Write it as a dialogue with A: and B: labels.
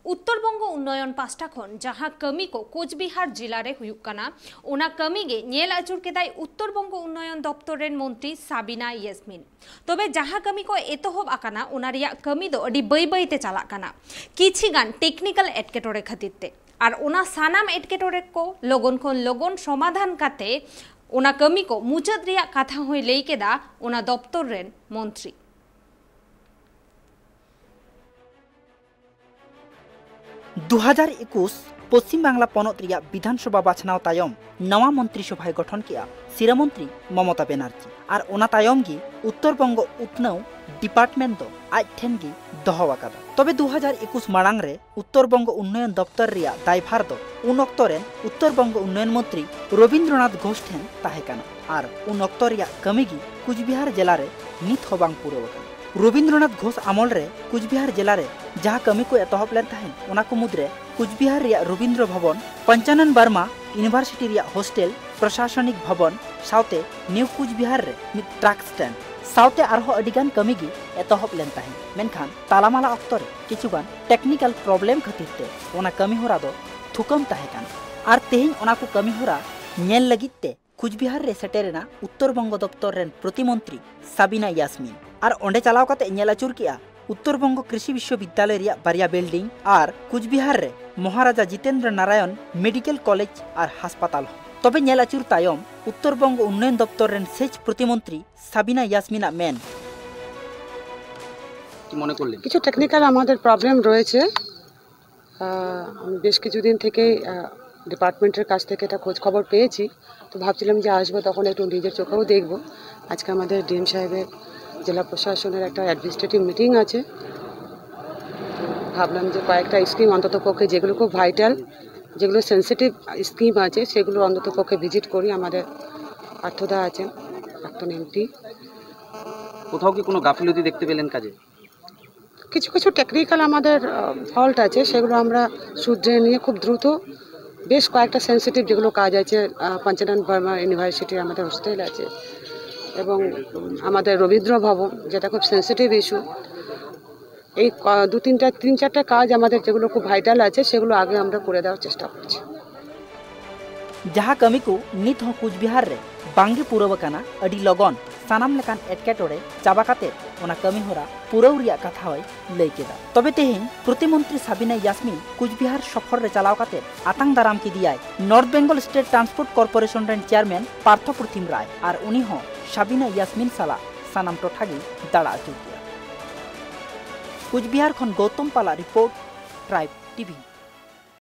A: उत्तरबंग उन्नयन पास्टा खन जहां कमी को कोचबिहार जिला रे हुयुक काना ओना कमी गे नेल आचुर केदाय उत्तरबंग उन्नयन दप्तर रेन मंत्री साबिना यासमिन तबे जहां कमी को एतोहब आकाना ओना रिया कमी दो अडी बै बै ते चालाक काना किछि गान टेक्निकल एटकेटोरे खातिरते आर ओना सानाम एटकेटोरे को लगन खन लगन समाधान काते ओना कमी को मुचाद रिया कथा होय लई केदा ओना दप्तर रेन मंत्री
B: 2021 पश्चिम बांगला पनत रिया विधानसभा बाछनाव तायम नवा मंत्रिसभाय गठन किया शिरामंत्री ममता बनर्जी और ओना तायम गी उत्तरबंग उत्नव डिपार्टमेंट दो आज ठेन गी दहो आकादा तबे 2021 माड़ांग रे उत्तरबंग उन्नयन दप्तर रिया दायभार दो उन ऑक्तो रेन उत्तरबंग उन्नयन मंत्री रवींद्रनाथ घोष ठेन ताहे काना और उन ऑक्तो रिया कमी गी कुचबिहार जिला रे नित हो बांग पुरो रवींद्रनाथ घोष आमल रे कुचबिहार जिला रे जहाँ कमी को एतहब लेन ताहेन ओना को मुद्रे कुचबिहार रिया रवींद्र भवन पंचानन वर्मा यूनिवर्सिटी रिया हॉस्टेल प्रशासनिक भवन साउते न्यू कुचबिहार रे मिद ट्रक स्टैंड साउते आरहो अडिगान कमी गी एतहब लेन ताहेन मेनखान तालामाला ऑक्तो रे किछुगान टेक्निकल प्रॉब्लम खातिरते ओना कमी होरा दो थुकम ताहे कान आर तेहिन ओना को कमी होरा नेल लगितते कुचबिहार रे सेटेरेना उत्तरबंग दप्तर रेन प्रतिमंत्री साबिना यासमिन और ओंडे चलाव काते नेल आचुर किया उत्तरबंग कृषि विश्वविद्यालय रिया बारिया बिल्डिंग और कुचबिहार रे महाराजा जितेंद्र नारायण मेडिकल कॉलेज और हासपाताल तबे नेल आचुर तायम उत्तरबंग उन्नयन दप्तर रेन सेच प्रतिमंत्री साबिना यासमिना मेन
C: মনে করলেন কিছু টেকনিক্যাল আমাদের প্রবলেম রয়েছে আমি বেশ কিছুদিন থেকে ডিপার্টমেন্টের কাছ থেকে এটা খোঁজ খবর পেয়েছি তো ভাবছিলাম যে আসবো তখন একটু নিজের চোখেও দেখব আজকে আমাদের ডিএম সাহেবের জেলা প্রশাসনের একটা অ্যাডমিনিস্ট্রেটিভ মিটিং আছে ভাবলাম যে কয়েকটা স্কিম অন্ততপক্ষে যেগুলো খুব ভাইটাল যেগুলো সেন্সিটিভ স্কিম আছে সেগুলো অন্ততপক্ষে ভিজিট করি আমাদের পার্থদা আছেন প্রাক্তন এমপি কোথাও কি কোনো গাফিলতি দেখতে পেলেন কাজে কিছু কিছু টেকনিক্যাল আমাদের ফল্ট আছে সেগুলো আমরা শুধরে নিয়ে খুব দ্রুত বেশ কয়েকটা সেন্সিটিভ যেগুলো কাজ আছে পঞ্চানন বর্মা ইউনিভার্সিটির আমাদের হোস্টেল আছে এবং আমাদের রবীন্দ্র ভবন যেটা খুব সেন্সিটিভ ইস্যু এই তিন চারটা কাজ আমাদের যেগুলো খুব ভাইটাল আছে সেগুলো আগে আমরা করে দেওয়ার চেষ্টা করছি
B: जहाँ कमी को नित हो कुचबिहार रे बांगे पुरवकाना अडी लगन सानाम लेकान एटकेटोरे चाबाकाते ओना कमी होरा पुरव रिया कथा होय लई केदा तबे तेहिन प्रतिमंत्री साबिना यासमिन कुचबिहार सफर रे चलाव काते आतंग दाराम की दियाय North Bengal State Transport Corporation रेन चेयरमैन पार्थ प्रतिम राय और उनी हो साबिना यासमिन साला सानाम टोठागी दाड़ा आचुर किया कुचबिहार खन गौतम पाला रिपोर्ट ट्राइब टीवी।